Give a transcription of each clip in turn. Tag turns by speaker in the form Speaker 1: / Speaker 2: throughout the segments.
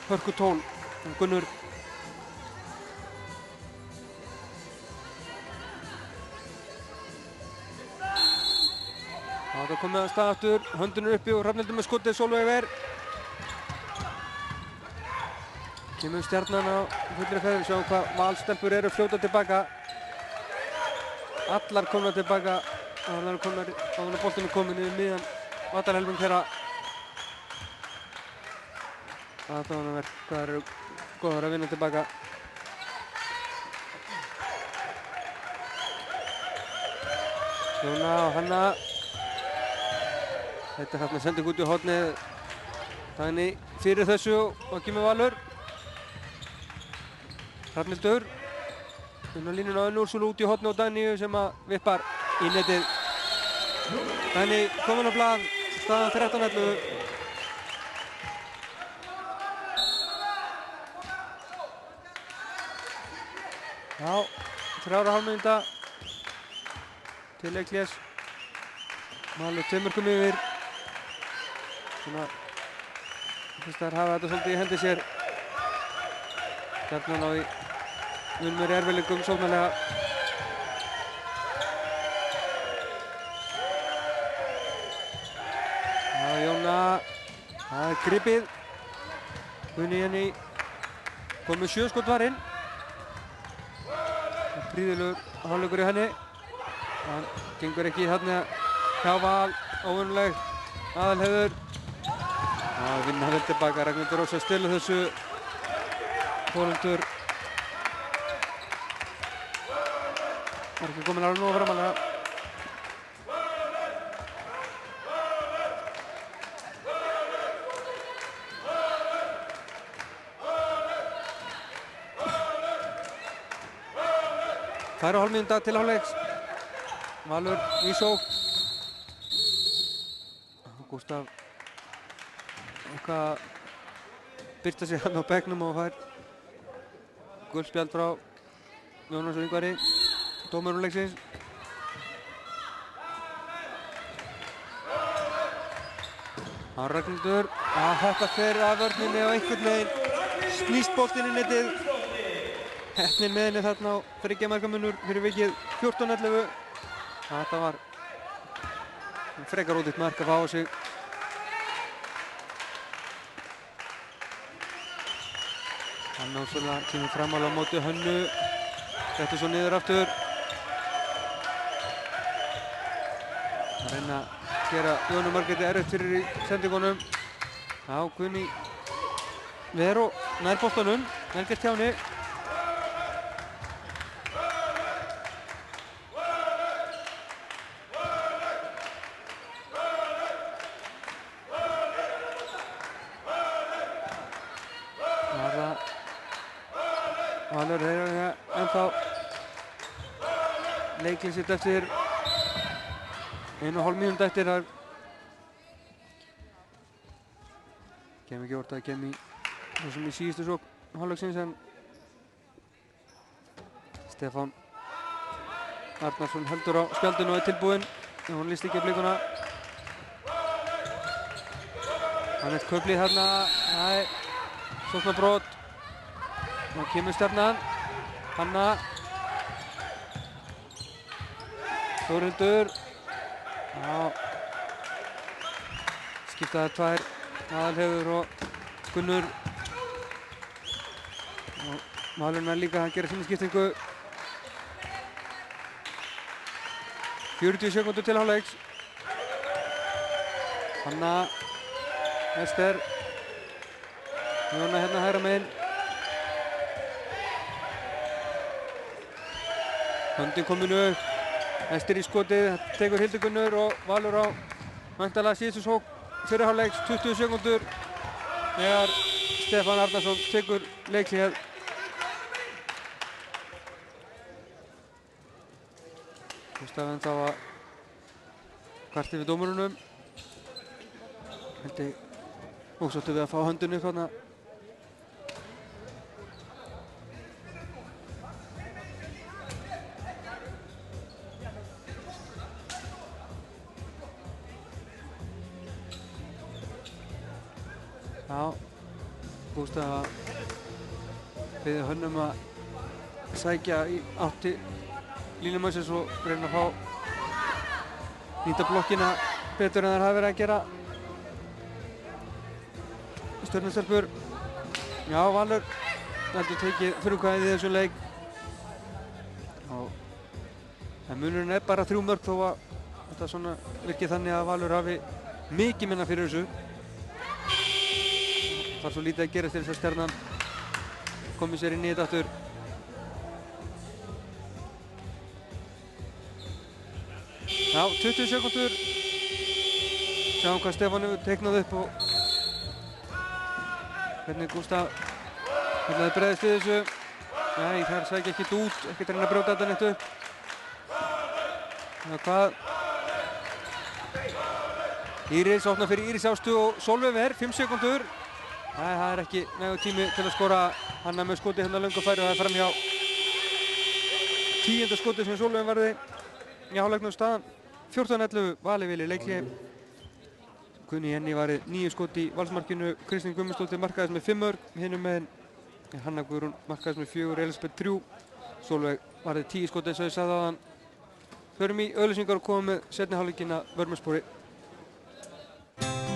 Speaker 1: hörkutól. Gunnur. Það er komið að stað aftur, höndunir uppi og Hrafnhildur með skotið, Sólveig ver. Kemur Stjarnan á fullri ferð, sjáum hvað Valstelpur eru fljóta tilbaka. Allar komnar tilbaka, allar komnar, áður en boltinn er kominn yfir miðjan vallarhelming þeirra. Aðdáunarvert hvað eru góðar að vinna tilbaka. Jóna og Hanna. Þetta er hérna sending út í hornið. Dagný fyrir þessu og kemur Valur. Hrafnhildur. Inn á línuna Önnu Úrsúlu út í hornið og Dagný sem að vippar í netið. Dagný komin á blað, staðan 13-11. Já, 3,5 mínúta til leikhlés. Valur 2 mörkum yfir. Svona, fyrst þær hafa þetta svolítið í hendi sér. Stjarnan á í munmeri erfiðleikum sóknarlega. Já, Jóna, það er gripið. Guðni Jenny kom með 7 skot varinn. Prýðilegur hálfleikur í henni. Það gengur ekki þarna hjá Val, óvenjulegt. Aðalheiður. Það vinna vel tilbaka, Ragnhildur Rósa stilu þessu. Þórhildur var ekki komin alveg nógu framalega. Það eru hálf mínúta til hálfleiks. Valur í sókn. Gústaf eitthvað birta sig hann á bekknum og fær gulspjald frá Jónas Ingvari, dómarum leiksins. Ragnhildur að hoppa fyrir af vörninni og einhvern veginn snýst boltinn í netið. Heppnin með henni þarna á 3 marka munur fyrir vikið 14-11. Þetta var frekar ódýrt mark að fá á sig. Hanna Úrsula kemur framálega á móti Hönnu. Þetta svo niður aftur. Að reyna að gera Jónu Margréti erfitt fyrir í sendingunum. Já, Guðný Veró nær boltanum, vel gert hjá henni. Valur hefur ennþá leiklið sitt eftir 1,5 mínútu eftir. Það kem ekki orðið að kem í svo sem í síðustu sókn hálfleiksins, en Stefán Arnarsson heldur á spjaldinu og er tilbúinn. Hún líst ekki á blikuna. Annett Köflið þarna, það er sóknarbrot. Nú kemur Stjarnan. Hanna. Þórhildur. Já. Skiptaði 2, Aðalheiður og Gunnur. Og Valurinn er líka að gera sinni skiptingu. 40 sekúndur til hálfleiks. Hanna. Ester. Jóna hérna hægra megin. Höndin komin upp. Ester í skotið, tekur Hildigunnur og Valur á væntanlega síðustu sókn fyrir hálfleiks, 20 sekúndur þegar Stefán Arnarsson tekur leikhlé. Gústaf ennþá að kvarta yfir dómurunum. Held ég ósáttur við að fá höndin upp þarna. Gústa að biðja hönnum að sækja í átti línumannsins og reyna að fá nýta blokkina betur en þær hafa verið að gera. Stjörnustelpur. Já, Valur heldur tekið frumkvæðið í þessum leik. En munurinn bara 3 mörk þó að þetta svona virkið þannig að Valur hafi mikið minna fyrir þessu. Þarf svo lítið að gerast til þess að Stjarnan komi sér inn í þetta aftur. Já, 20 sekúndur. Sjáum hvað Stefán hefur teiknað upp og hvernig Gústa ætlaði bregðast við þessu. Nei, þær sækja ekkert út, ekkert reyna að brjóta þetta neitt upp. Hvað? Íris opnar fyrir Íris Ástu og Sólveig Ver, 5 sekúndur. Nei, það ekki nægur tími til að skora. Hanna með skoti hérna löngu færi og það framhjá 10. skoti sem Sólveig varði í hálfleiknum. Staðan 14-11, Vali vil í leikhlé. Guðný Jenný varði 9 skoti í valsmarkinu. Kristín Guðmundsdóttir markaðist með 5 mörk. Hinum megin Hanna Guðrún markaðist með 4, Elisabeth 3. Sólveig varði 10 skoti eins og ég sagði áðan. Förum í auglýsingar og komum með seinni hálfleikinn að Vörmurspori.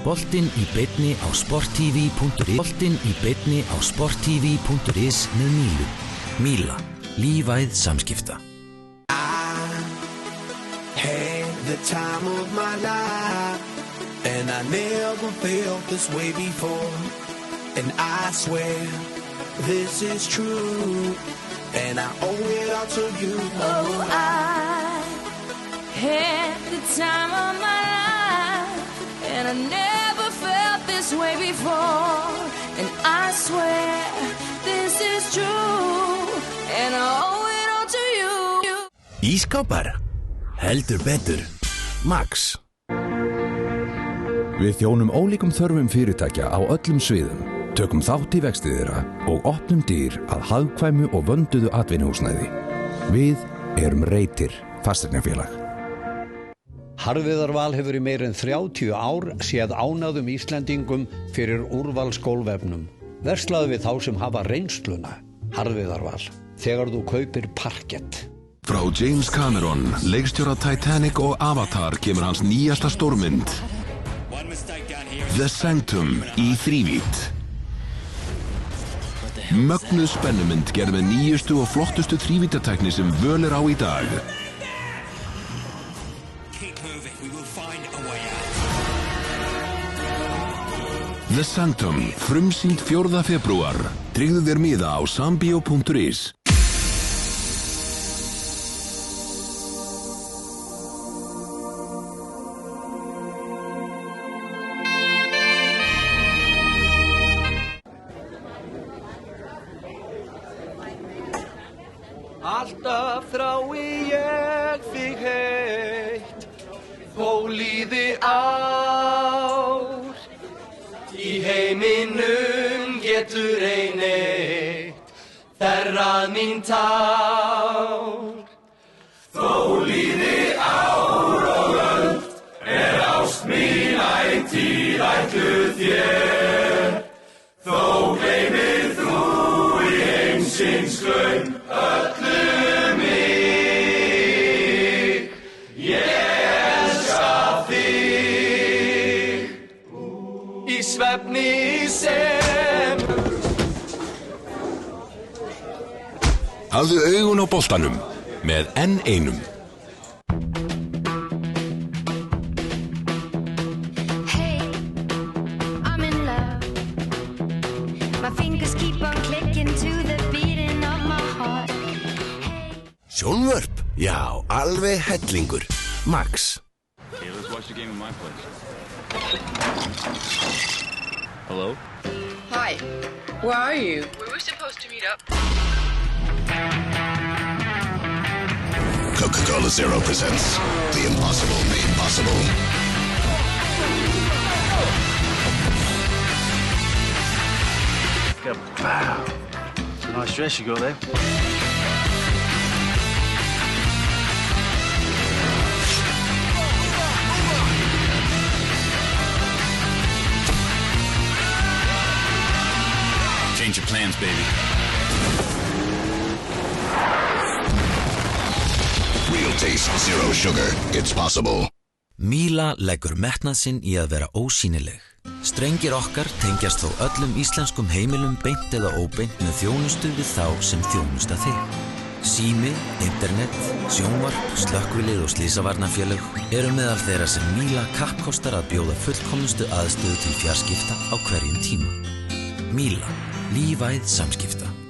Speaker 2: Boltinn í beinni á sporttv.is. Boltinn í beinni á sporttv.is með Mílu. Míla. Lífæð samskipta.
Speaker 3: I had the time of my life and I never felt this way before. And I swear this is true and I owe it all to you.
Speaker 4: Oh, I had the time of my life and I never felt this way before. And I swear this is true and I owe it all to you.
Speaker 2: Ískápar. Heldur betur. Max.
Speaker 5: Við þjónum ólíkum þörfum fyrirtækja á öllum sviðum, tökum þátt í vexti þeirra og opnum dyr að hagkvæmu og vönduðu atvinnuhúsnæði. Við erum Reitir fasteignafélag.
Speaker 6: Harðviðarval hefur í meir en 30 ár séð ánægðum Íslendingum fyrir úrvalsgólfefnum. Verslaðu við þá sem hafa reynsluna. Harðviðarval. Þegar þú kaupir parkett.
Speaker 7: Frá James Cameron, leikstjóra Titanic og Avatar kemur hans nýjasta stórmynd. The Sanctum í þrívídd. Mögnuð spennumynd gerð með nýjustu og flottustu þrívíddatækni sem völ á í dag. The Sanctum, frumsýnd 4. febrúar. Tryggðu þér miða á sambio.is.
Speaker 3: Alltaf þrái ég þig heitt, þó líði ár. Í heiminum getur ein eitt þerrað mín tár. Þó líði ár og öld ást mín ætíð ætluð þér. Þó gleymir þú í heimsins glaum öllu mig. Ég elska þig í svefni sem.
Speaker 7: Hafðu augun á boltanum með N1.
Speaker 4: Hey, I'm in love. My fingers keep on clicking to the beating of my heart.
Speaker 2: Sjónvörp. Já, alveg hellingur. Max.
Speaker 8: Okay, let's watch the game in my place. Hello?
Speaker 9: Hi, where are you? We were supposed to meet up.
Speaker 7: Coca-Cola Zero presents The Impossible Made Possible.
Speaker 8: Wow. Nice dress you got there. Change your plans, baby.
Speaker 7: Real taste, zero sugar. It's possible.
Speaker 2: Míla leggur metnað sinn í að vera ósýnileg. Strengir okkar tengjast þó öllum íslenskum heimilum beint eða óbeint með þjónustu við þá sem þjónusta þig. Sími, internet, sjónvarp, slökkvilið og slysavarnarfélög eru meðal þeirra sem Míla kappkostar að bjóða fullkomnustu aðstöðu til fjarskipta á hverjum tíma. Míla, lífæð samskipta.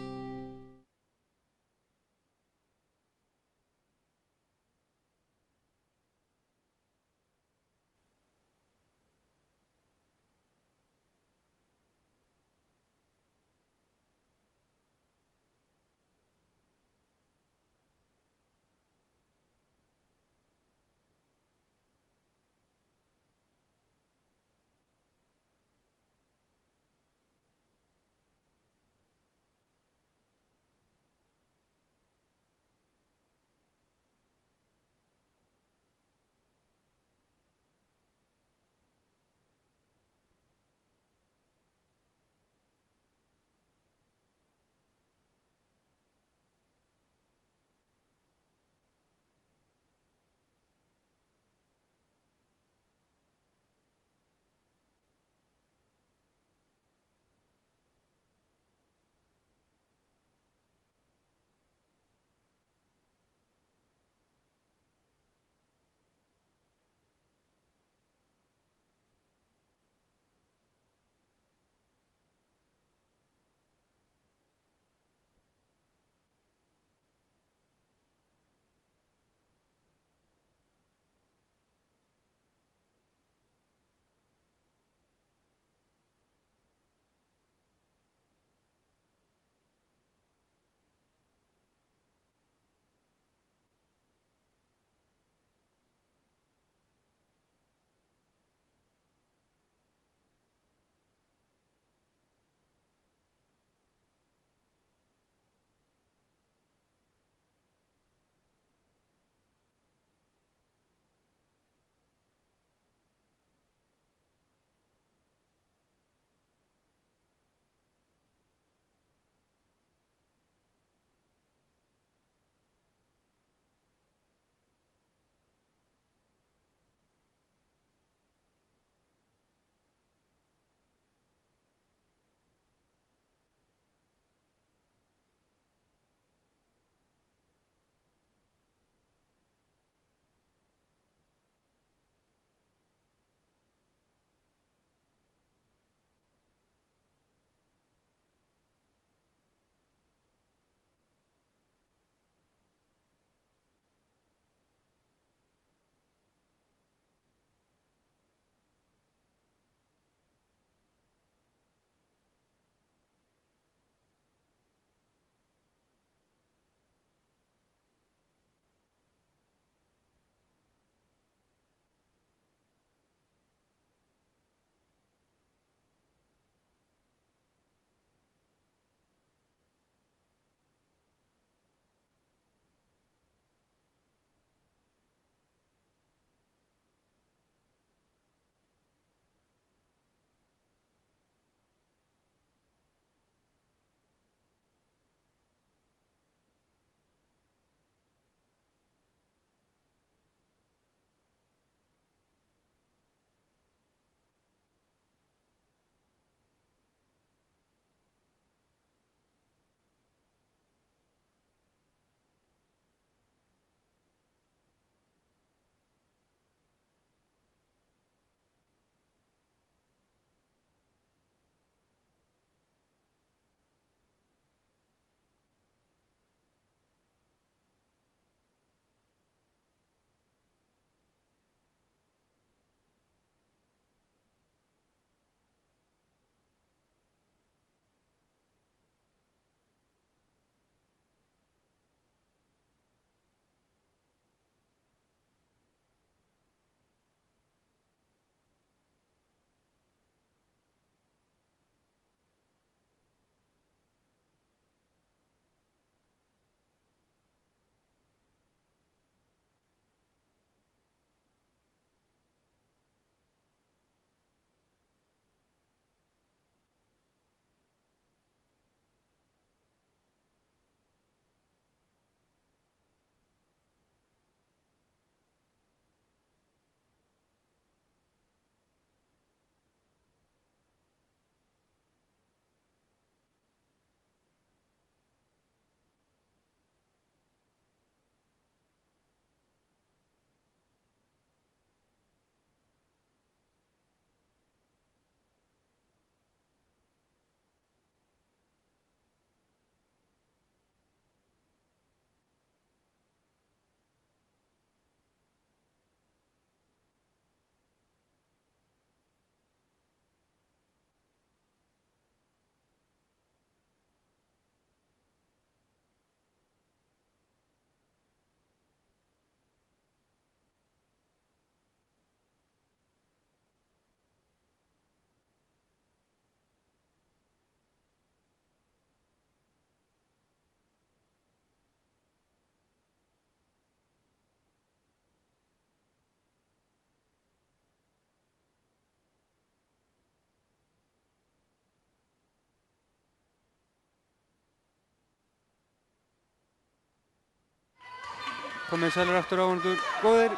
Speaker 1: komið sælir aftur áhorfendur góðir.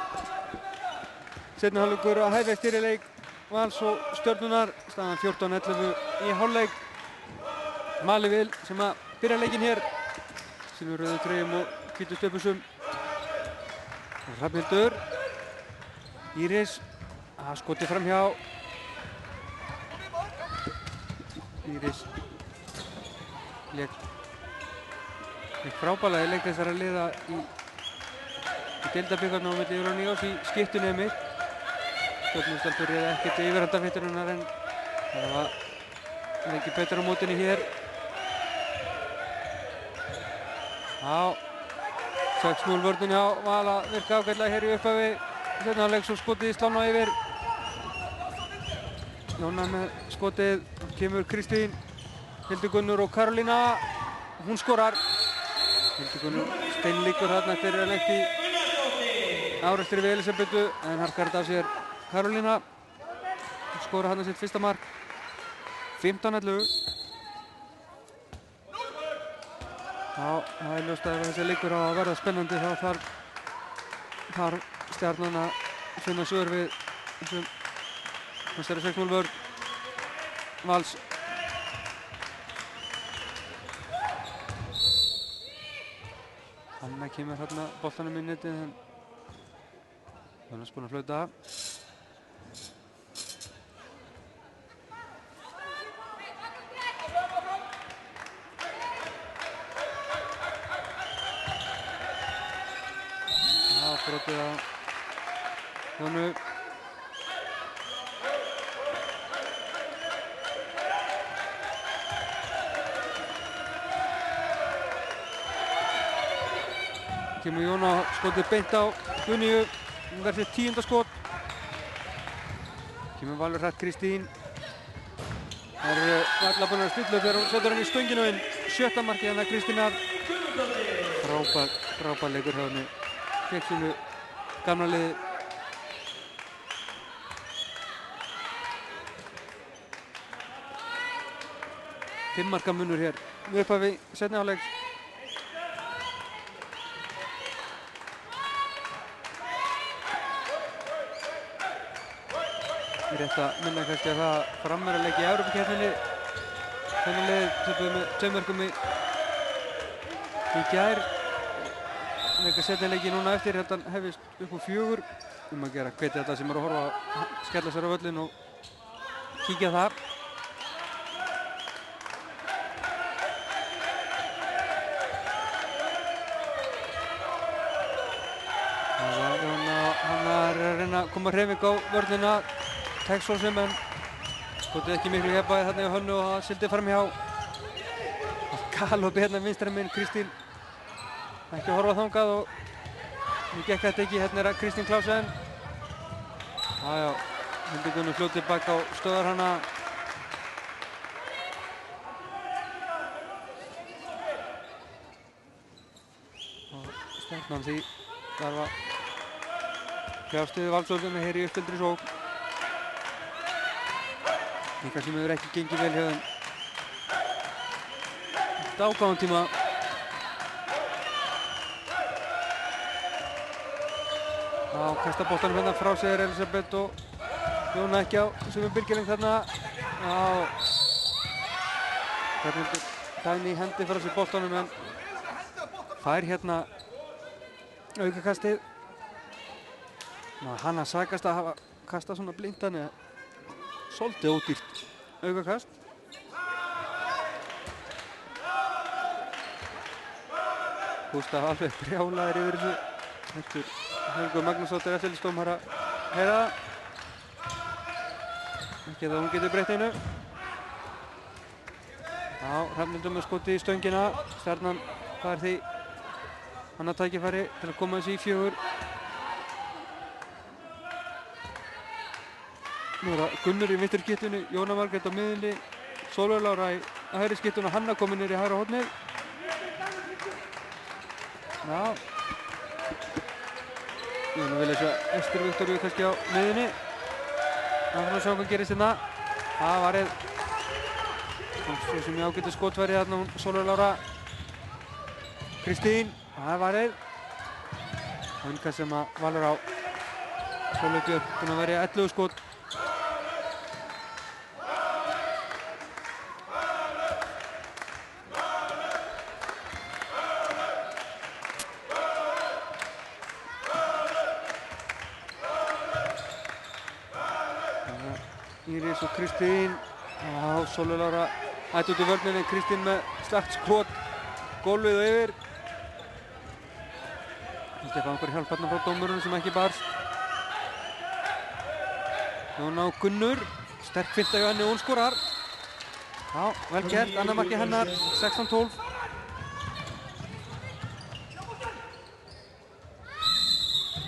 Speaker 1: Seinni hálfleikur að hefjast hér í leik Vals og Stjörnunnar, staðan 14-11 í hálfleik. Mali Vil sem að byrja leikinn hér, silfurrauðum treyjum og hvítu stöpusum. Hrafnhildur, Íris, skotið framhjá. Íris lék frábærlega í leik þessara liða í deildabikarnum á milli Euroneos í skiptunni einmitt. Stjörnustelpur réði ekkert yfirhandafeiturinnar en það var ekki betur á mótinni hér. Já, 6-0 vörnin hjá Val að virka ágætlega hér í upphafi. Seinni hálfleiks og skotið í slána yfir. Jóna með skotið, kemur Kristín, Hildigunnur og Karolína. Hún skorar. Hildigunnur steinlíkur þarna eftir að lent í árekstri við Elisabetu en harkar þetta af sér Karolína. Skorar þarna sitt fyrsta mark. 15-11. Já, það er ljóst að þessi leikur á að verða spennandi þá þarf Stjarnan að finna svör við þessum mestari 6-0 vörn Vals. Hanna kemur hérna boltanum í netið en Jónas búinn að flauta. Brotið á Jónu. Kemur Jóna skotið beint á Gunnýju. Hún verður sitt 10. skot. Kemur Valur hratt Kristín. Það eru varla búin að stilla þegar hún setur hann í stönginu inn. 7. markið hann að Kristínar. Frábær leikur hjá henni. Gegn sínu gamla liði. Fimm marka munur hér við upphafi seinni hálfleiks. Rétt að minna kannski að það Fram er að leika í Evrópukeppninni. Þennan liðið töpuðu með 2 mörkum í gær. Leika setja leiki núna eftir, þetta hefist upp á 4. Að gera hvetja þetta sem eru að horfa að skella sér á völlin og kíkja þar. Hann er að reyna að koma hreyfing á vörnina. Texolsum en skotið ekki miklu jafnvægi þarna í hönnu og það sildi framhjá. Galoppi hérna vinstri minn Kristín. Ekki að horfa þangað og nú gekk þetta ekki. Hérna er Kristín Klausen. Jájá, Hildigunnur fljótið bak á stöðar hana. Og Stjarnan því þarf að kljást við Valsvörðuna hér í uppfylltri sókn. Líka sem hefur ekki gengið vel hjá þeim. Þetta ágáðan tíma. Já, kasta boltanum hérna frá sér Elisabeth og Jóna ekki á sömu bylgjulengd þarna. Já. Hrafnhildur Dagný hendi frá sér boltanum en fær hérna aukakastið. Hann að sakast að hafa kastað svona blint þannig að svolítið ódýrt aukakast. Gústaf alveg brjálaður yfir þessu. Þetta Helgu Magnúsdóttir eftirlitsdómara heyra það. Ekki að hún getur breytt einu. Já, Hrafnhildur með skoti í stöngina. Stjarnan fær því annað tækifæri til að koma þessi í 4. Nú er það Gunnur í vinstri skyttunni, Jóna Margrét á miðjunni, Sólveig Lára í hægri skyttunni og Hanna komin niður í hægra hornið. Já. Nú vil ég sjá Ester Viktoríu kannski á miðjunni. Það er að sjá hvað gerist hérna. Það varð svo sem ég ágæti skotfæri þarna hún Sólveig Lára. Kristín, það varð. og innkast sem að Valur á. Sólveig Björk búin að verja 11 skot. Íris og Kristín. Já, Sólveig Lára ætti út í vörninni. Kristín með slagt skot. Gólfið og yfir. Þetta er einhver hjálp hérna frá dómurinn sem ekki barst. Núna á Gunnur. Sterk finta hjá henni og hún skorar. Já, vel gert. Annað markið hennar. 16-12.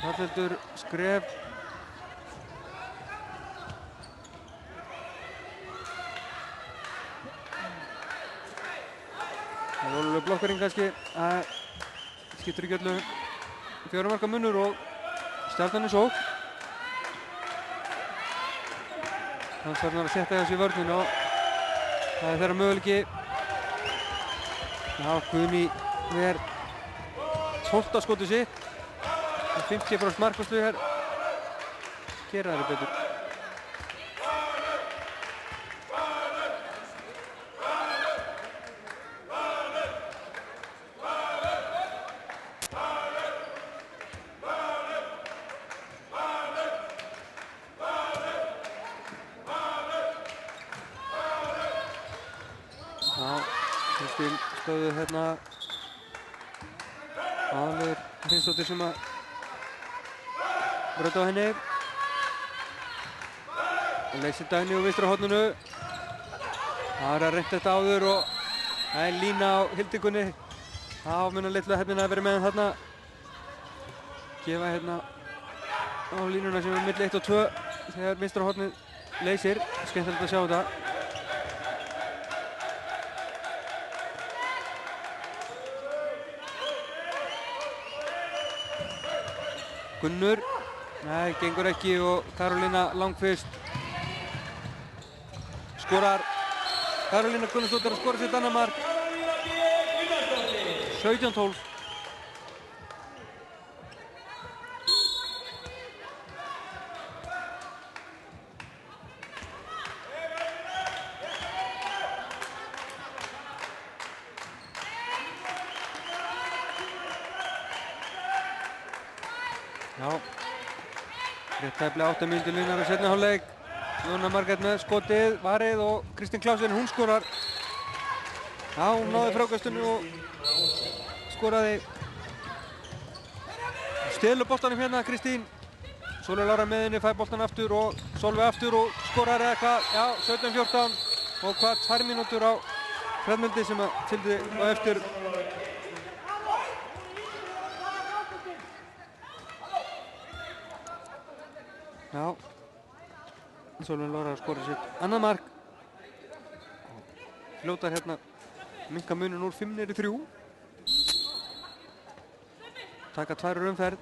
Speaker 1: Hrafnhildur skref. Það er alveg blokkarinn kannski, það skiptir ekki öllu 4 marka munur og Stjarnan er sókn. Þannig þarf að setja þessu í vörninu og það er þeirra möguleiki. Já, Guðný ver 12. skotið sitt. 50% markvarslu hér. Gera þeirra betur. Stöðu hérna aðalur Hreinsdóttir sem að brjóta á henni. Leysir Dagný úr vinstra horninu. Það er að reynda þetta áður og það er lína á Hildigunni. Það munar litlu hefnina að vera með hann þarna. Gefa hérna á línuna sem er milli 1 og 2 þegar vinstra hornið leysir. Skemmtilegt að sjá þetta. Gunnur, nei, gengur ekki og Karolína Langqvist skorar. Karolína Gunnarsdóttir að skora sitt annað mark. 17-12. Já, rétt tæplega 8 mínútur línar í seinni hálfleik. Jóna Margrét með skotið, varið og Kristín Klausen, hún skorar. Já, hún náði frákastinu og skoraði. Stelur boltanum hérna, Kristín. Sólveig Lára með henni, fær boltan aftur og Sólveig aftur og skorar eða hvað. Já, 17-14 og hvað 2 mínútur á Hrafnhildi sem að fylgdi á eftir. Já, Sólveig Lára skorar sitt annað mark. Fljótar hérna, minnka munin úr 5 niður í 3. Taka 2 umferð.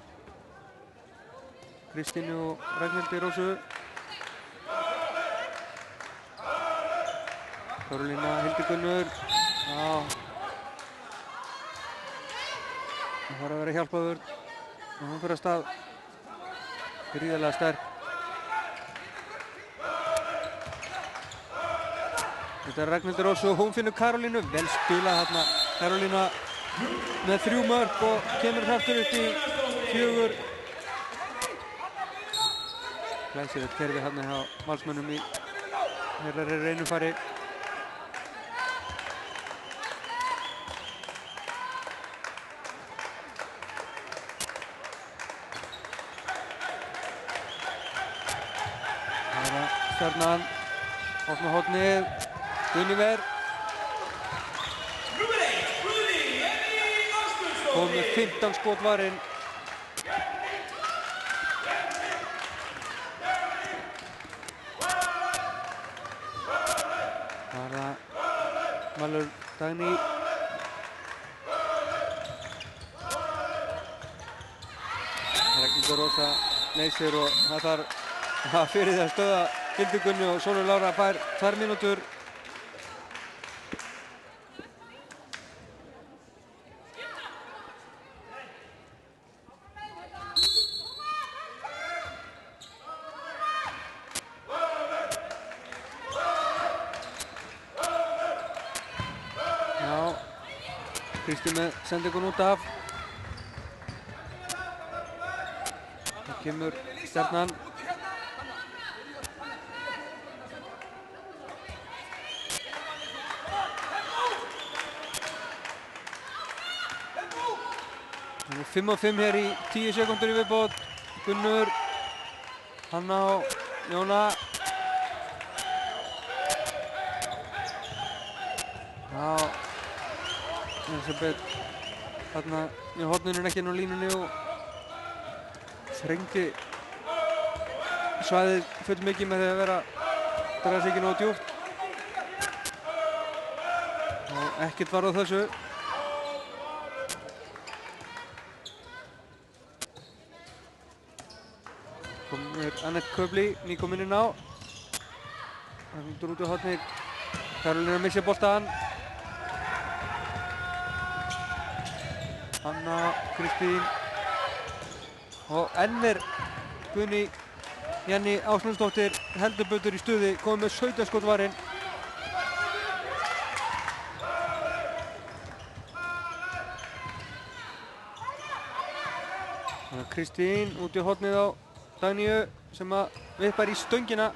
Speaker 1: Kristínu og Ragnhildi Rósu. Karolína Hildigunnur. Já. Það þarf að vera hjálpaður. Og hún fyrir að stað. Gríðarlega sterk. Þetta er Ragnhildur Rósu og hún finnur Karolínu. Vel spilað þarna. Karolína með 3 mörk og kemur aftur upp í 4. Glæsilegt kerfi þarna hjá valsmönnum í þeirra reynufari. Það er Stjarnan. Opna hornið. Gunnivert. Og með 15 skot varinn. Það er það Valur Dagný. Ragnhildur Rósa leysir og það þarf að fyrir það stöða Hildigunni og Sólveig Lára fær 2 mínútur. Kristín með sendingun út af. Það kemur Stjarnan. Það er 5 á 5 hér í 10 sekúndur í viðbót. Gunnur, Hanna og Jóna. Já, Elisabeth þarna í horninu ekki inn á línunni og þrengdi svæðið full mikið með því að draga sig ekki nógu djúpt. Og ekkert var á þessu. Komur Annette Köfli, nýkominn inn á. Það hundur út á hornið. Karolína missir boltann. Hanna, Kristín og enn er Guðný Jenny Ásmundsdóttir heldur betur í stuði, komið með 17 skot varinn. Kristín út í hornið á Dagnýju sem að vippar í stöngina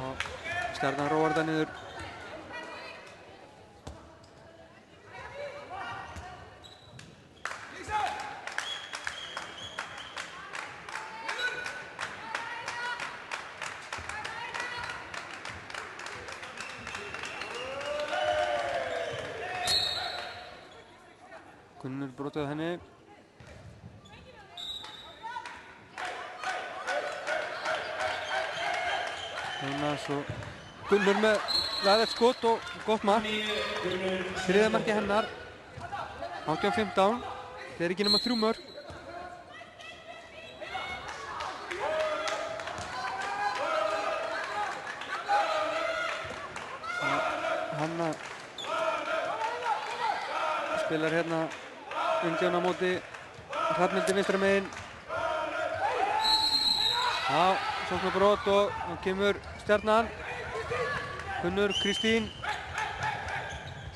Speaker 1: og Stjarnan róar það niður. Gunnur brotaði henni. Jónas og Gunnur með laðið skot og gott mark. Þriðja marki hennar. 18-15. Þeir eru ekki nema 3 mörk. Hanna spilar hérna Indíán á móti Hrafnhildi vinstra megin. Já, sóknarbrot og þá kemur Stjarnan. Gunnur, Kristín.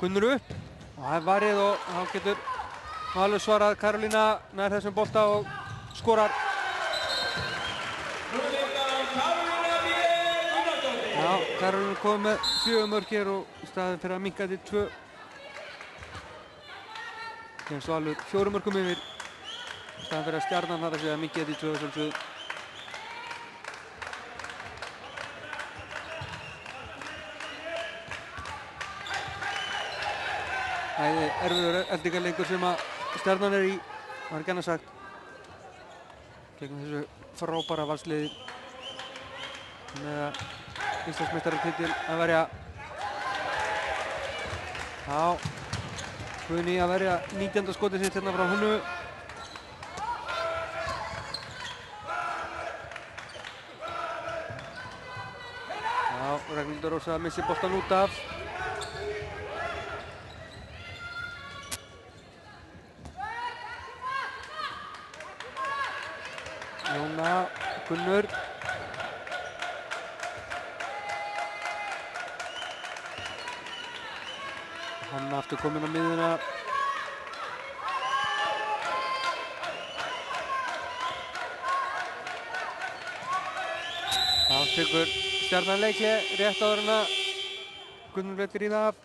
Speaker 1: Gunnur upp. Og það er varið og þá getur alveg svarað. Karolína nær þessum bolta og skorar. Já, Karolína kom með 4 mörk hér og í staðinn fyrir að minnka til 2. Jens Valur 4 mörkum yfir. Í staðinn fyrir að Stjarnan þarf að segja minnka til 2 sjálfsögðu. Það er erfiður eldingarleikur sem að Stjarnan er í, var ekki annað sagt. Gegn þessu frábæra valsliði með Íslandsmeistaratitil að verja. Já, Guðný að verja 19. skotið sitt hérna frá Hunnu. Já, Ragnhildur Rósa missir boltan út af. Jóna, Gunnur. Hanna aftur komin á miðuna. Það tekur Stjarnan leikli rétt áður en að Gunnur velur í það af.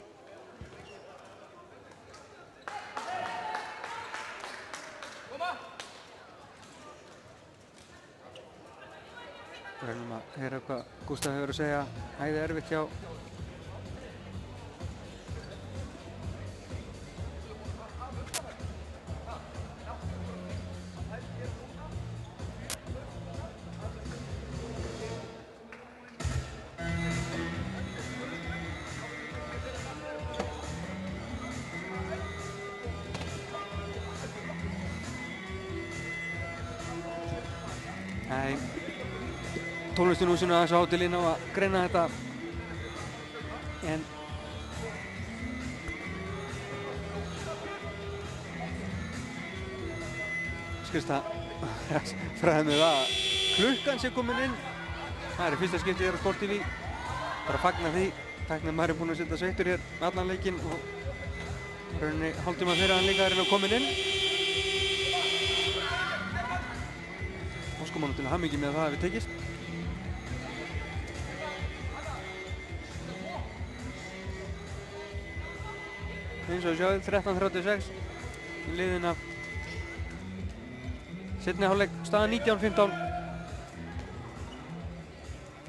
Speaker 1: Við reynum að heyra hvað Gústaf hefur að segja. Æði erfitt hjá tónlistunhúsinu aðeins á hótelinn á að greina þetta en skilst það fræði mig að klukkan sé komin inn. Það er í fyrsta skipti hér á Sport TV. Bara fagna því Tæknimaður búinn að setja sveittur hér allan leikinn og rauninni hálftíma fyrir hann líka að koma inn. Óskum honum til hamingju með að það hefði tekist. Eins og sjáðu 13:36 í liðin af seinni hálfleik, staðan 19-15.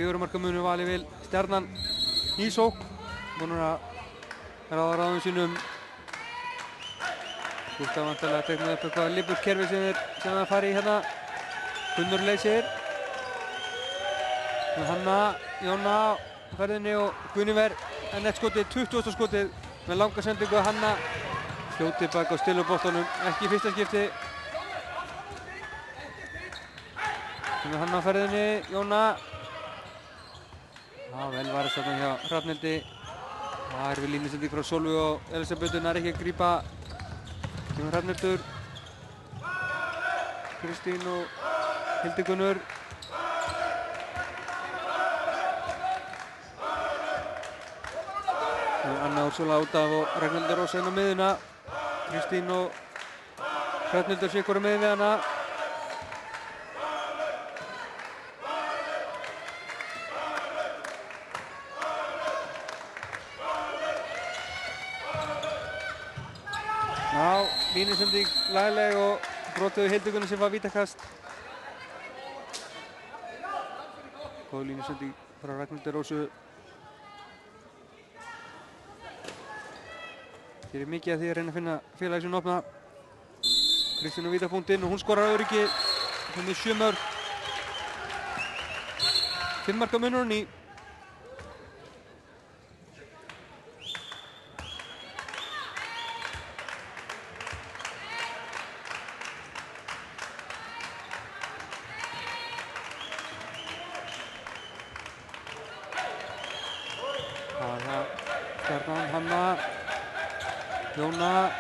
Speaker 1: 4 marka munur valið vil Stjarnan í sókn. Búnir að ráða ráðum sínum. Gústaf vantarlega að teikna upp eitthvað liburkerfi sem það fari í hérna. Gunnur leysir. Hanna, Jóna á ferðinni og Guðniver en eitt skotið, 20. skotið með langa sendingu að Hanna. Fljótið bak á stilu boltanum, ekki í fyrsta skipti. Hanna á ferðinni, Jóna. Já, vel varist þarna hjá Hrafnhildi. Það við línusending frá Sólveig og Elisabethu, nær ekki að grípa Hrafnhildur. Kristín og Hildigunnur. Anna Úrsula út af og Ragnhildur Rósa inn á miðuna. Kristín og Hrafnhildur sé hvora miðin við hana. Já, línusending lagleg og brotuðu Hildigunnur sem var vítakast. Góð línusending frá Ragnhildur Rósu. Hér mikið að því að reyna að finna félagi sem opna. Kristín á vítapunktinn og hún skorar öryggi. Hún með 7 mörk. 5 marka munurinn í. Stjarnan, Hanna. Jóna,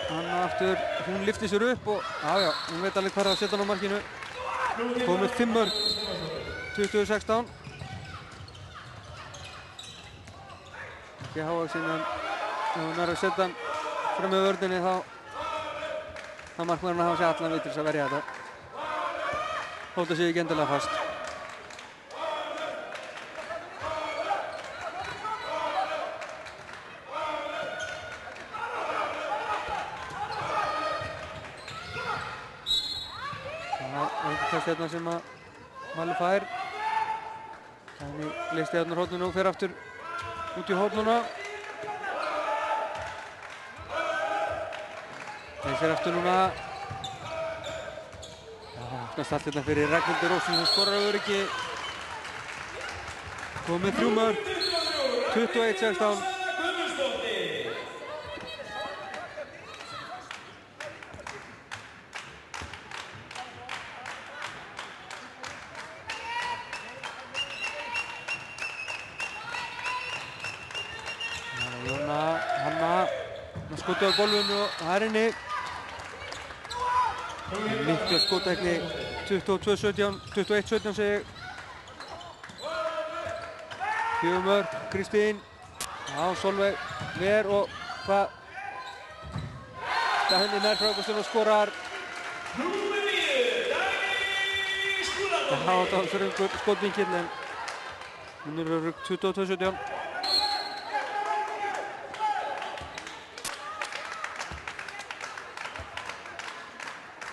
Speaker 1: Hanna aftur, hún lyfti sér upp og já, hún veit alveg hvað að setja hann á markinu. Komið 5 mörk, 20-16. Ekki hávaxinn en ef hún er að setja hann fram með vörðinni þá markmaðurinn að hafa sér allan veitur að verja þetta. Hóta sig ekki endilega fast. Stjarnan sem að Mali fær. Þannig leyst Stjarnan horninu og fer aftur út í hornuna. Leysir aftur núna. Já, opnast allt hérna fyrir Ragnhildur Rósu sem skorar öryggi. Komið 3 mörk, 21-16. Skotið á gólfinu og það er inni. Mikla skotækni, 21-17 segi ég. 4 mörk, Kristín. Já, Sólveig ver og hvað? Það henni nær frá Augustin og skorar. Það hafa þetta fyrir einhver skotvinkill en hún er rögg 22-17.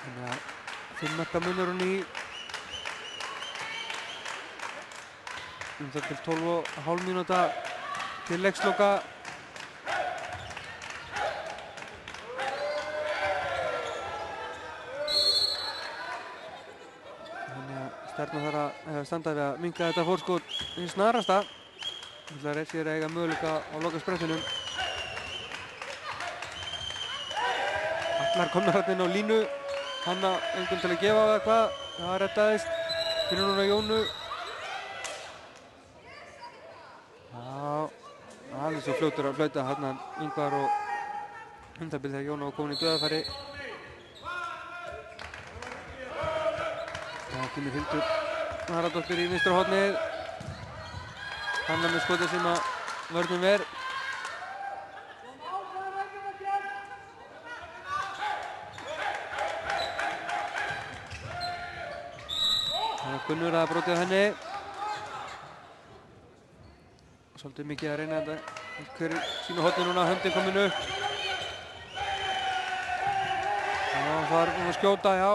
Speaker 1: Þannig að 5 marka munurinn í það til 12,5 mínúta til leiksloka. Þannig að Stjarnan þarf að standa við að minnka þetta fórskot hins snarasta. Það er sér að eiga möguleika á lokasprettinum. Allar komnar hérna inn á línu. Hanna engum til að gefa það hvað. Það rettaðist. Finnur núna Jónu. Já, alveg svo fljótur að flauta hérna Ingvar og hundabil þegar Jónu var komin í döðafæri. Það kemur Hildur Haraldóttir í vinstra hornið. Hanna með skotið sem að vörnum ver. Það er Gunnur að brotið henni. Svolítið mikið að reyna þetta. Hver sínu horni núna, höndin komin upp. Það var að skjóta, já.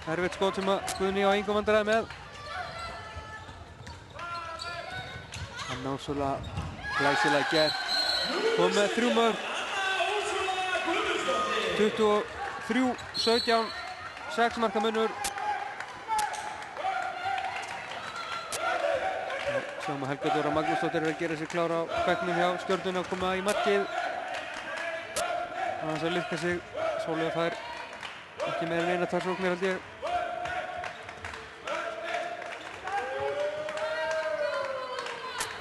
Speaker 1: Erfitt skot sem að Guðni á engum vandræði með. Hann ná svolítið glæsilega gert. Kom með 3 mörk. 23-17, 6 marka munur. Sjáum að Helga Dóra Magnúsdóttir er að gera sig klára á bekknum hjá Stjörnunni að koma í markið. Aðeins að liðka sig. Sólveig fær ekki meira en eina tarsóknir held ég.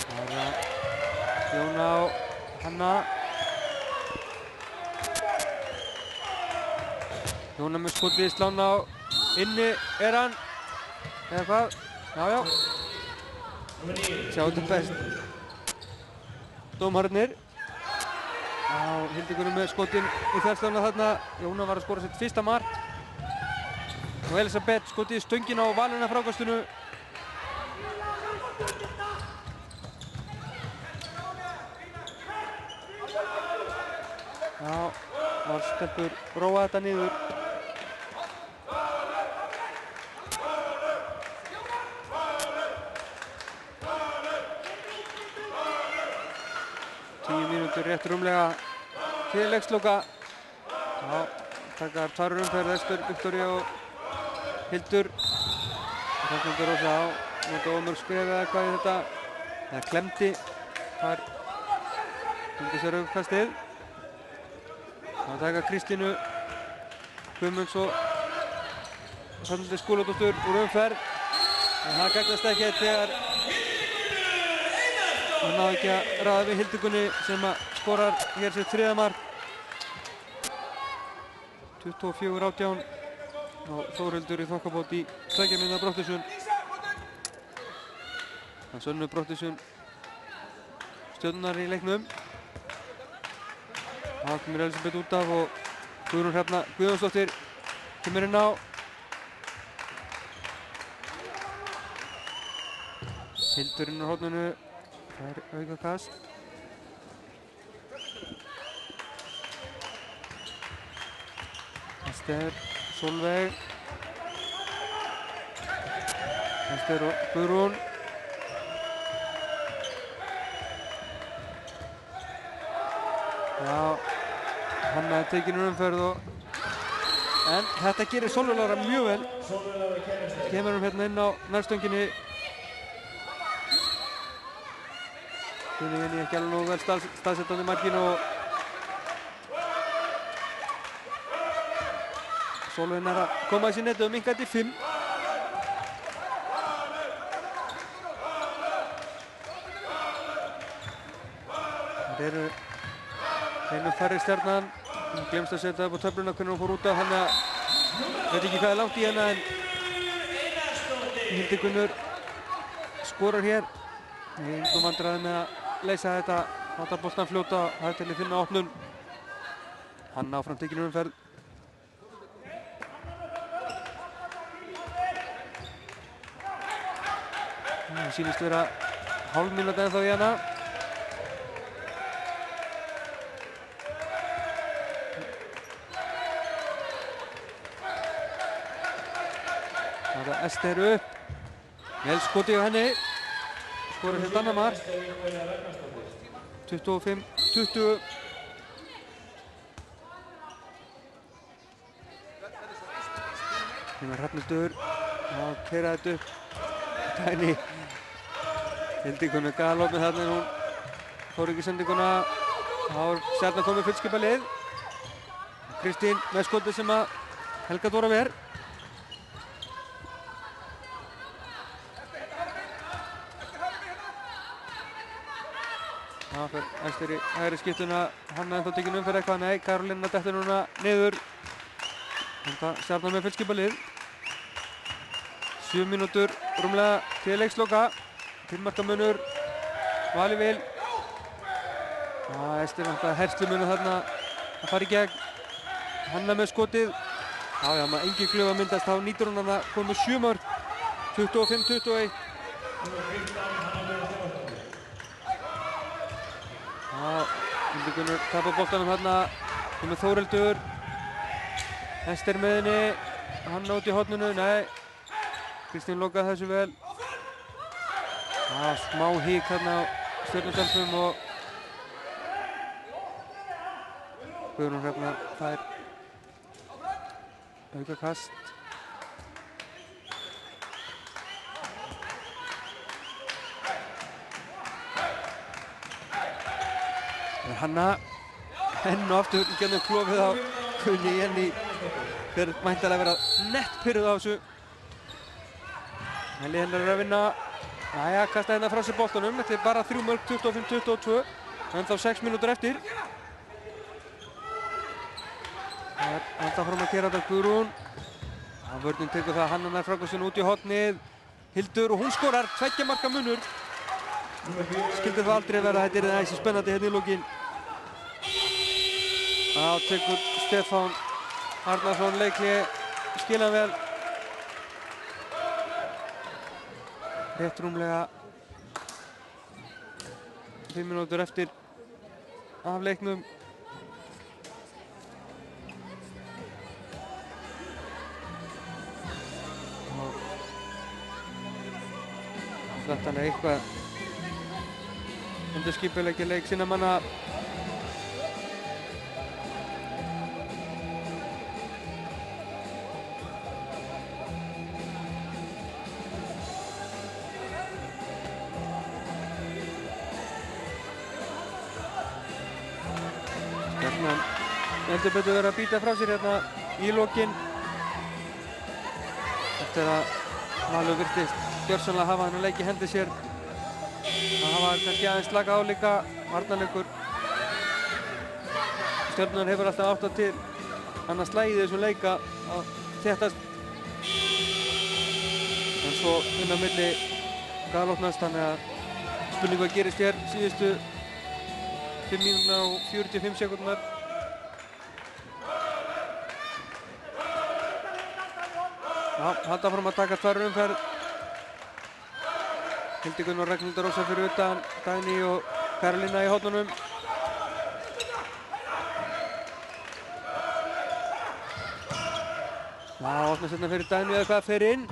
Speaker 1: Það er að Jóna á Hanna. Jóna með skotið slána á inni er hann. Eða hvað? Já. Sjá þetta best. Dómararnir. Á Hildigunum með skotin í þverslána þarna. Jóna var að skora sitt fyrsta mark. Og Elisabeth skotið í stöngina á Valina frákastinu. Já, var stelpur róa þetta niður. Rétt rúmlega til leiksloka. Já, taka tvær umferð Ester, Viktoría og Hildur. Ragnhildur Rósa á nota ómörg skref eða eitthvað í þetta. Það klemdi þar hundi sér aukastið. Það taka Kristínu Guðmunds og Sandaldi Skúladóttur úr umferð. En það gagnast ekki þegar hann náði ekki að raða við Hildigunni sem að skorar hér sitt 3. mark. 24-18 og Þórhildur í þokkabót í 2 mínútna brottvísun. Það er Sönnu brottvísun Stjörnunnar í leiknum. Það kemur Elisabeth út af og Guðrún Hrefna Guðjónsdóttir kemur inn á. Hildur inn á horninu. Það er aukakast. Ester, Sólveig. Ester og Guðrún. Já, Hanna er tekin úr umferð og... En þetta gerir Sólveig Lára mjög vel. Kemur hérna inn á nærstönginni. Guðni vinni ekki alveg nógu vel staðsettandi markinu og Sólveig er að koma í sér netið og minnka þetta í 5. Það eru einu færri Stjarnan. Hún glemst að setja upp á töfluna hvernig hún fór út af, þannig að veit ekki hvað er langt í henni en Hildigunnur skorar hér. Engum vandræði með að leysa þetta, láta boltan fljóta, það er til að finna opnun. Hanna áfram tekin úr umferð. Það sýnist vera hálf mínúta ennþá í hana. Það er Ester upp. Vel skotið á henni. Skorar sitt annað mark. 25-20. Hérna Hrafnhildur að keyra þetta upp. Tæni Hildigunni galop með þarna en hún fór ekki sendinguna. Það var Stjarnan komið fullskipa lið. Kristín með skotið sem að Helga Dóra ver. Það fer Ester í hægri skiptuna. Hanna ennþá tekin umferð eitthvað. Nei, Karolína dettur núna niður. Enda Stjarnan með fullskipa lið. 7 mínútur rúmlega til leiksloka. 5 marka munur. Valið vil Ester vantaði herslumunum þarna að fara í gegn. Hanna með skotið. Já, maður engin glöf að myndast, þá nýtur hún að koma með 7 mörk. 25-21. Hildur Gunnur tapar boltanum þarna. Komið Þórhildur. Ester með henni. Hanna út í horninu, nei. Kristín lokaði þessu vel. Smá hík þarna á Stjörnustelpum og Guðrún Hrefna fær aukakast. Hanna enn og aftur gennum klofið á Gunni Jenny. Hver mæntalega vera nett pyrruð á þessu. Helli hennar er að vinna. Jæja, kasta hérna frá sér boltanum. Þetta er bara 3 mörk, 25-22. En þá 6 mínútur eftir. Það er alltaf fram að gera þetta Guðrún. Vörnin tekur það Hanna nær frákastinu út í hornið. Hildur og hún skorar 2 marka munur. Skildi það aldrei vera, þetta er það æsi spennandi hérna í lokin. Tekur Stefán Arnarsson leikli, skila vel. Rétt rúmlega 5 mínútur eftir af leiknum. Þetta er eitthvað endurskipuleggja leik sinna manna. Stjarnan heldur betur verið að býta frá sér hérna í lokin. Eftir að Valur virtist gjörsamlega hafa hann að leik í hendi sér. Það hafa kannski aðeins slaka á líka varnarleikur. Stjarnan hefur alltaf átt að til annars slagið þessum leika að þéttast. En svo inn á milli galopnast, þannig að spurning hvað gerist hér síðustu 5 mínúturnar og 45 sekúndurnar. Halda fram að taka 2 umferð. Hildur Gunnur og Ragnhildur Rósa fyrir utan, Dagný og Karolína í hornunum. Opnast hérna fyrir Dagný eða hvað fer inn.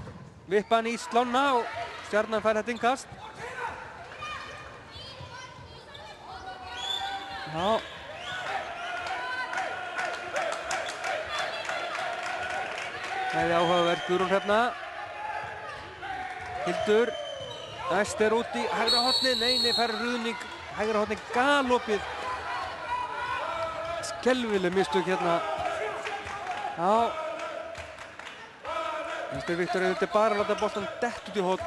Speaker 1: Vippan í slána og Stjarnan fær þetta innkast. Það er áhugavert. Guðrún Hrefna. Hildur. Ester út í hægra hornið. Nei, fær ruðning. Hægra hornið galopið. Skelfileg mistök hérna. Ester Viktor auðvitað bara að láta boltan dett út í horn.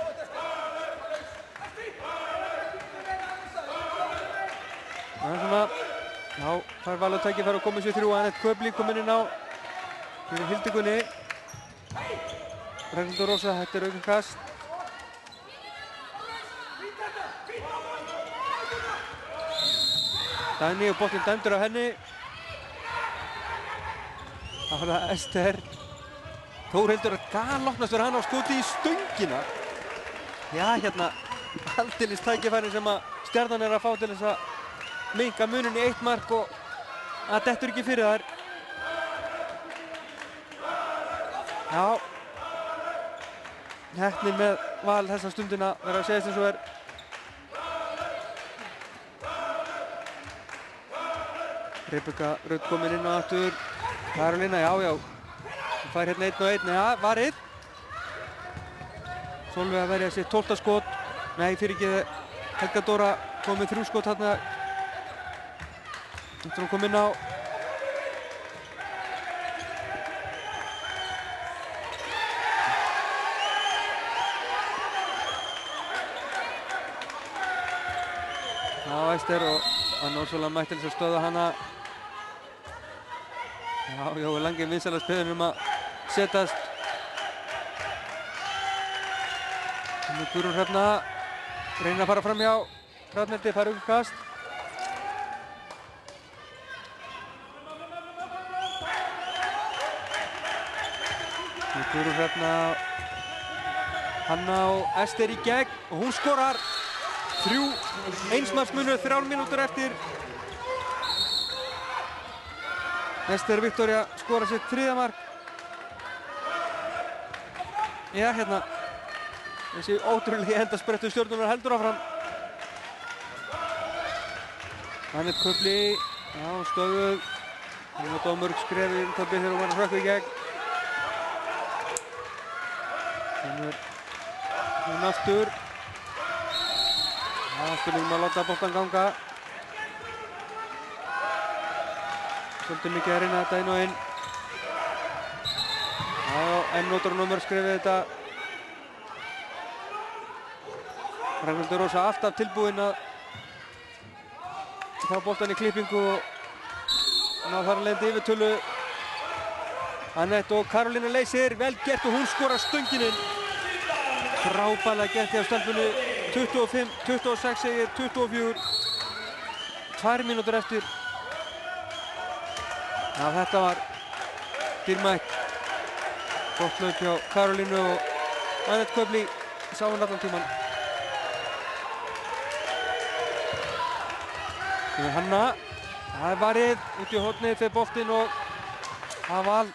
Speaker 1: Það er svona, fær Valur tækifæri að koma sér 3. Annette Köbli kominn inn á fyrir Hildi Gunni. Ragnhildur Rósa, þetta er aukakast. Dagný og boltinn dæmdur á henni. Það var það Ester. Þórhildur að galopnast fyrir hann á skoti í stöngina. Hérna aldeilis tækifærin sem að Stjarnan er að fá til þess að minnka munin í 1 mark og það dettur ekki fyrir þær. Heppnin með Val þessa stundina verður að segja eins og er. Rebekka Rödd kominn inn á aftur. Karolína, hún fær hérna 1 og 1, varið. Sólveig að verja sér 12. skot. Nei, fyrirgeðu, Helga Dóra kom með 3 skot þarna. Eftir hún kom inn á. Ester og Anna Úrsúla mætti til þess að stöða hana. Jói Langi vinsælast beðinn um að setjast. Guðrún Hrefna reynir að fara fram hjá Hrafnhildi, fær aukakast. Guðrún Hrefna, Hanna og Ester í gegn og hún skorar 3 marksmunur, 3 mínútur eftir. Ester Viktoría skorar sitt 3. mark. Já, hérna, þessi ótrúlegi endasprettu Stjörnunnar heldur áfram. Annett Köfli, já, stöðuð. Hún átti á mörg skref í umtali þegar hún var að hrökkva í gegn. Hún aftur. Já, spurningum að láta boltan ganga. Svolítið mikið að reyna þetta inn og inn. Já, enn notar hún á mörg skref við þetta. Ragnhildur Rósa alltaf tilbúinn að fá boltan í klippingu og ná þar að leiðandi yfir tölu. Annett og Karolína leysir, vel gert og hún skorar stöngin inn. Frábærlega gert hjá stelpunni. 25, 26 segir, 24. 2 mínútur eftir. Já, þetta var dýrmætt. Gott hlaup hjá Karolínu og Annett Köfli sá hún allan tíman. Hanna, það er varið út í hornið fyrir boltinn og það var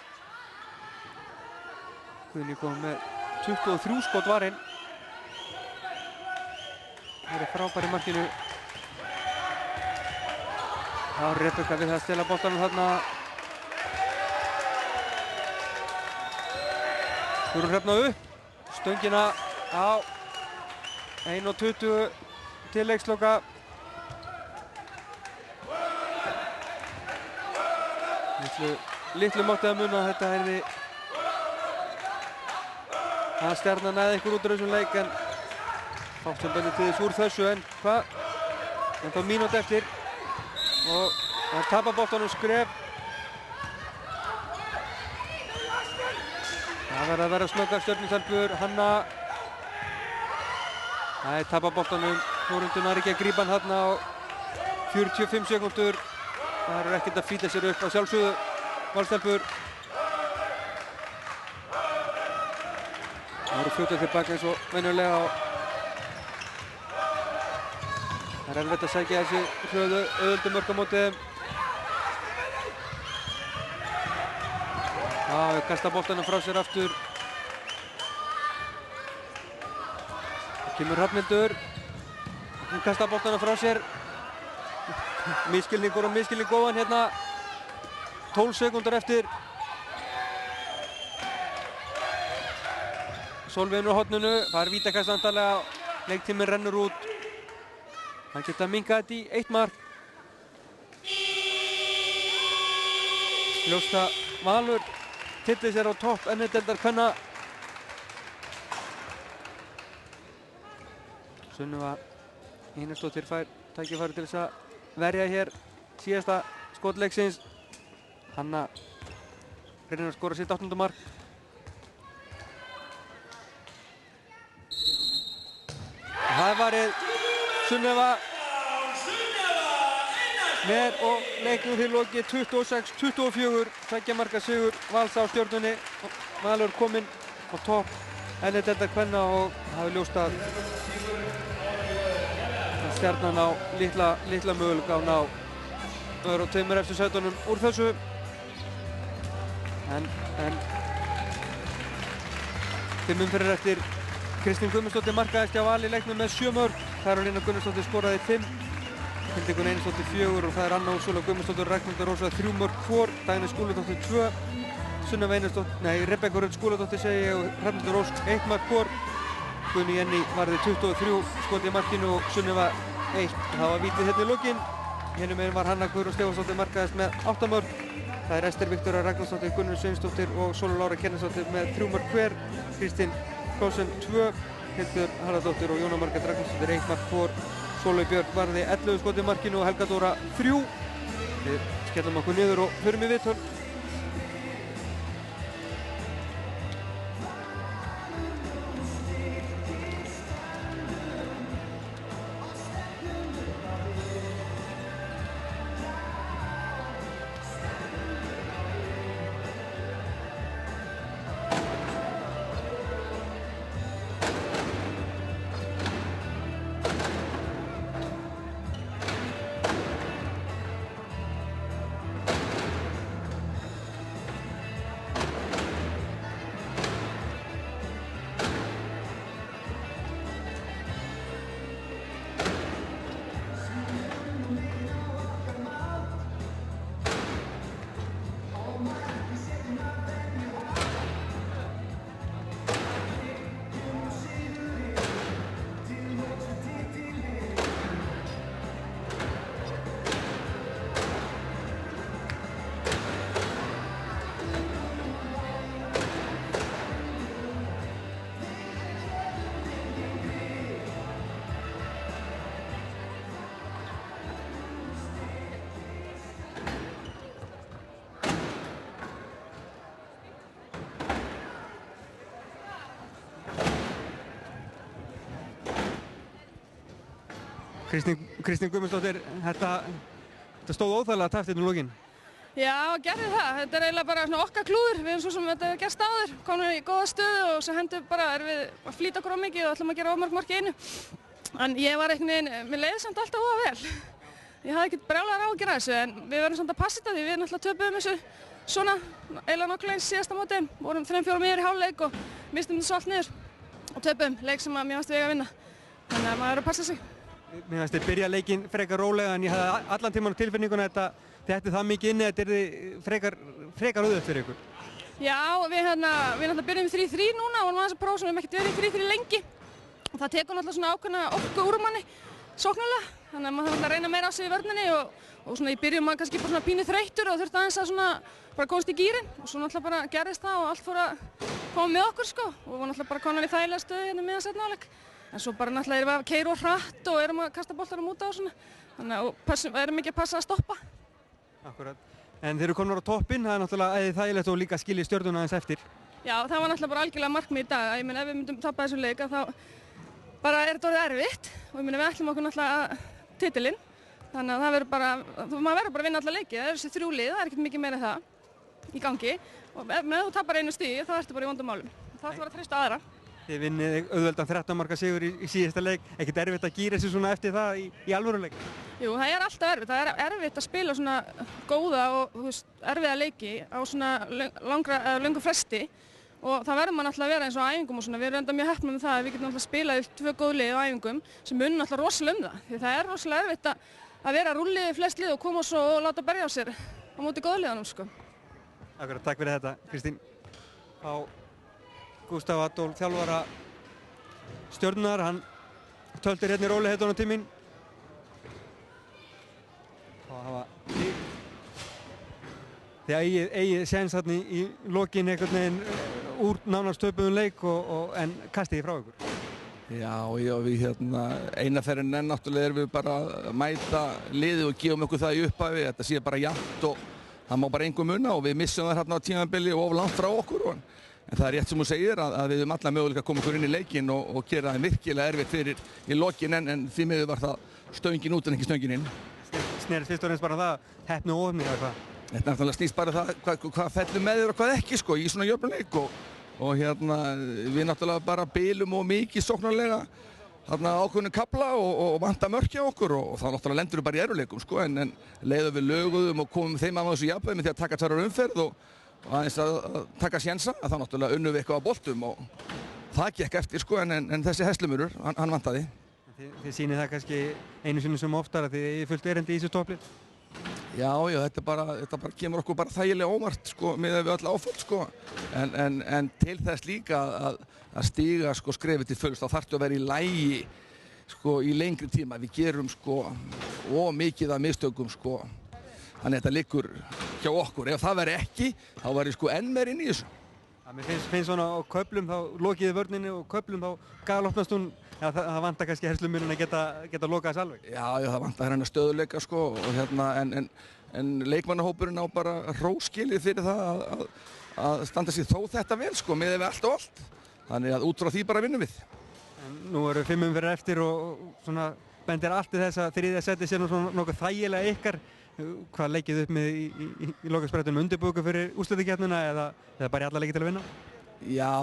Speaker 1: Guðný kom með 23 skot varinn. Það er frábær í markinu. Já, Rebekka við það að stela boltanum þarna. Guðrún Hrefna upp, stöngina á 1:20 til leiksloka. Litlu mátti að muna að þetta hefði að Stjarnan næði einhver út úr þessum leik en fátt sem bendir til þess úr þessu en hvað? En þá mínúti eftir og það tapar boltanum skref. Það verður að vera snöggar Stjörnustelpur. Hanna það tapar boltanum. Þórundur nær ekki að grípa hann þarna á 45 sekúndur. Það er ekkert að flýta sér upp á sjálfsögðu Valstelpur. Það eru fljótað tilbaka eins og venjulega og það er erfitt að sækja þessi hlöðu auðvöldu mörk á móti þeim. Já, við kasta boltanum frá sér aftur. Það kemur Hrafnhildur. Hún kasta boltanum frá sér. Misskilningur og misskilning ofan hérna. 12 sekúndur eftir. Sólveigin á horninu. Það er vítakast andalega. Leiktíminn rennur út. Hann geta minkað þetta í 1 mark. Ljóst að Valur tillir sér á topp NA-deildar kvenna. Sunniva Einarsdóttir fær tækifæri til þess að verja hér síðasta skotleiksins. Hanna reynir að skora sitt 8. mark. Það er varið Sunniva með og leiknum fyrir lokið 26-24. 2 marka sigur Vals á Stjörnunni. Valur kominn á topp NA-deildar kvenna og það er ljóst að Stjarnan á litla möguleika á ná öðru og 2 efstu sætunum úr þessu. En 5 umferðir eftir Kristín Guðmundsdóttir markaðist hjá Val í leiknum með 7 mörk. Karolína Gunnarsdóttir skoraði 5. Hildigun Einarsdóttir 4 og það er Anna Úrsúla Guðmundsdóttir og Ragnhildur Rósa 3 mörk hvor. Dagný Skúladóttir 2. Sunniva Einarsdóttir, Rebekka Rödd Skúladóttir segi ég og Hrafnhildur Rós 1 mark hvor. Guðný Jenný varði 23 skot í markinu og Sunniva 1. Það var vítið hérna í lokin. Hinum meginn var Hanna Guðrún Stefánsdóttir markaðist með 8 mörk. Það er Ester Viktoría Ragnarsdóttir, Gunnur Sveinsdóttir og Sólu Lára Kjartansdóttir með 3 mörk hver. Kristín Klausen 2, Hildur Harðardóttir og Jóna Margrét Ragnarsdóttir 1 mark hvor. Sólveig Björk varði 11 skot í markinu og Helga Dóra 3. Við skellum okkur niður og förum í viðtöl. Kristín Guðmundsdóttir, þetta stóð óþægilega tæpt hérna í lokin.
Speaker 10: Já, gerði það. Þetta eiginlega bara svona okkar klúður. Við erum svo sem þetta hefur gerst áður, komum í góða stöðu og svo hendur bara við að flýta okkur á mikið og ætlum að gera of mörg mörk í einu. En ég var einhvern veginn, mér leiði samt alltaf óa vel. Ég hafði ekkert brjálæðar áhyggjur af þessu en við verðum samt að passa þetta því við náttúrulega töpuðum þessu svona eiginlega nokkulega eins síðasta móti. Vorum 3-4 miður í hálfleik og mistum þetta svo allt niður og töpuðum leik sem mér fannst við eiga að vinna. Þannig að maður verður að passa sig.
Speaker 1: Mér fannst þið byrja leikinn frekar rólega en ég hafði allan tímann á tilfinninguna að þetta ætti það mikið inni að þetta yrði frekar auðvelt fyrir ykkur.
Speaker 10: Já, við náttúrulega byrjum 3-3 núna og vorum aðeins að prófa sem við hefum ekkert verið í 3-3 lengi. Og það tekur náttúrulega svona ákveðna orku úr manni sóknarlega. Þannig að maður þarf að reyna meira á sig í vörninni og svona í byrjun maður kannski bara svona pínu þreyttur og þurfti aðeins að svona bara komast í gírinn og svo náttúrulega bara gerðist það og allt fór að koma með okkur sko og við náttúrulega bara konar í þægilega stöðu hérna meðan seinni hálfleik. En svo bara náttúrulega erum við að keyra og hratt og erum að kasta boltanum út á og svona. Þannig að erum ekki að passa að stoppa.
Speaker 1: Akkurat. En þeir eru konar á toppinn, það náttúrulega æði þægilegt og líka skilji Stjörnuna aðeins eftir.
Speaker 10: Já, það var náttúrulega bara algjörlega markmið í dag. Ég meina ef við myndum tappa þessum leik þá bara er þetta orðið erfitt og ég meina við ætlum okkur náttúrulega titilinn. Þannig að það verður bara, maður verður bara að vinna alla leiki. Það eru þessi 3 lið, það er ekkert mikið meira en það í gangi. Og ef þú tappar einu stigi þá ertu bara í vondum málum. Það ætti bara að treysta aðra.
Speaker 1: Þið vinnið auðveldan 13 marka sigur í síðasta leik. Ekkert erfitt að gíra sig svona eftir það í alvöruleik?
Speaker 10: Jú, það er alltaf erfitt. Það er erfitt að spila svona góða og erfiða leiki á svona löngu fresti. Og það verður maður náttúrulega að vera eins og á æfingum og svona. Við erum enda mjög heppnir með það að við getum náttúrulega spilað 2 góð lið á æfingum sem munum náttúrulega rosalega það. Því það er rosalega erfitt að vera rúllið flest lið og koma svo og láta berja á sér á móti góðliðanum sko.
Speaker 1: Akkurat, takk fyrir þetta, Kristín. Á Gústaf Adolf, þjálfara Stjörnunar, hann töltir hérna í rólegheitunum tíminn. Og það var því að eigið séns þarna í lokin einhvern veginn úr nánast töpuðum leik en kastið því frá ykkur.
Speaker 11: Já, við eina ferðin en náttúrulega erum við bara að mæta liðið og gefum okkur það í upphafi. Þetta sé bara jafnt og það má bara engum munna og við missum það hérna á tímabili og of langt frá okkur. En það er rétt sem þú segir að við höfum alla möguleika að koma okkur inn í leikinn og gera það virkilega erfitt fyrir í lokin en því miður var það stöngin út en ekki stöngin inn.
Speaker 1: Snerist fyrst og fremst bara það, heppni og ofni eða hvað?
Speaker 11: Þetta náttúrulega snýst bara það hvað fellur með þér og hvað ekki sko í svona jöfnuleik og við náttúrulega bara bilum og mikið sóknarlega ákveðnum kafla og vanta mörk hjá okkur og þá náttúrulega lendur við bara í erfiðleikum sko en leiðum við löguðum og komum þeim af þessu jafnvægi með því að taka 2 umferð og aðeins að taka sénsa að þá náttúrulega unnum við eitthvað á boltum og það gekk eftir sko en þessi Heslumurur, hann vantaði.
Speaker 1: Þið sýnið það kannski einu sinni sem oftar að þið fullt erindi í þessu topplið?
Speaker 11: Já, þetta bara kemur okkur bara þægilega óvart sko miðað við öll áföll sko en til þess líka að stíga sko skrefið til fulls þá þarftu að vera í lagi sko í lengri tíma. Við gerum sko mikið af mistökum sko þannig að þetta liggur hjá okkur. Ef það væri ekki þá væri sko enn meir inn í þessu.
Speaker 1: Mér finnst svona á köflum þá lokiði vörninni og köflum þá galopnast hún. Það vantar kannski Heslumurinn að geta lokað þess alveg. Já,
Speaker 11: það vantar hérna stöðuleika sko og en leikmannahópurinn á bara hróskilið fyrir það að standa sig þó þetta vel sko miðað við allt og allt. Þannig að út frá því bara vinnum við.
Speaker 1: En nú eru 5 umferðir eftir og svona bendir allt í þess að 3. seti sé nú svona nokkuð þægilega ykkar. Hvað leikið upp með í lokasprettunum undirbúku fyrir úrslitakeppnina eða bara í alla leiki til að vinna?
Speaker 11: Já,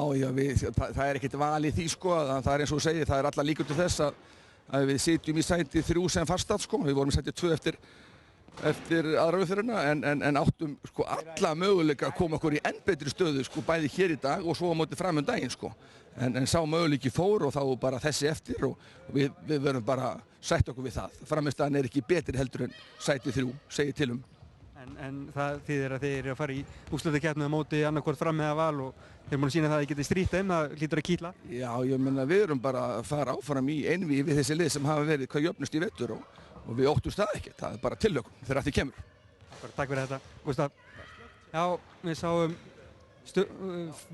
Speaker 11: það er ekkert val í því sko, það er eins og þú segir, það er alla líkur til þess að við sitjum í sæti 3 sem fastat sko, við vorum í sæti 2 eftir aðra umferðina en áttum sko alla möguleika að koma okkur í enn betri stöðu sko bæði hér í dag og svo á móti fram daginn sko, en sá möguleiki fór og þá bara þessi eftir og við verðum bara sætt okkur við það, framistæðan er ekki betri heldur en sæti 3, segir til
Speaker 1: En það þýðir að þið eru að fara í úrslitakeppni á móti annarkvort Fram eða Val og þeir eru búin að sýna það að þið getið strítt þeim, það hlýtur að kýtla.
Speaker 11: Já, ég meina við erum bara að fara áfram í einvígi við þessi lið sem hafa verið hvað jöfnust í vetur og við óttumst það ekkert, það er bara tilhlökkun þegar að því kemur.
Speaker 1: Takk fyrir þetta, Gústaf. Já, við sáum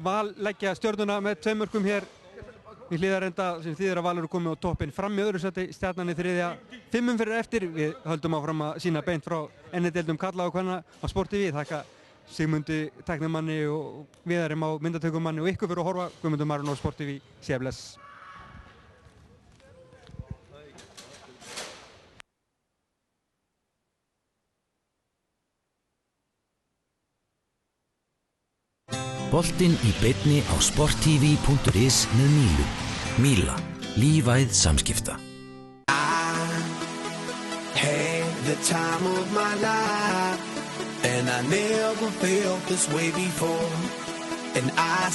Speaker 1: Val leggja Stjörnuna með 2 mörkum hér í hliðarenda sem þýðir að Valur eru komið á toppinn fram í öðru sæti, Stjarnan í 3. 5 umferðir eftir. Við höldum áfram að sýna beint frá ennideildum karla og kvenna á Sport TV. Þakka Sigmundi tæknimanni og Viðarim á myndatökumanni og ykkur fyrir að horfa. Guðmundur Marin á Sport TV. Sé bless.
Speaker 2: Boltinn í beinni á sporttv.is með Mílu. Míla, lífæð samskipta.
Speaker 3: Had the time of my life, and I never felt this way before, and I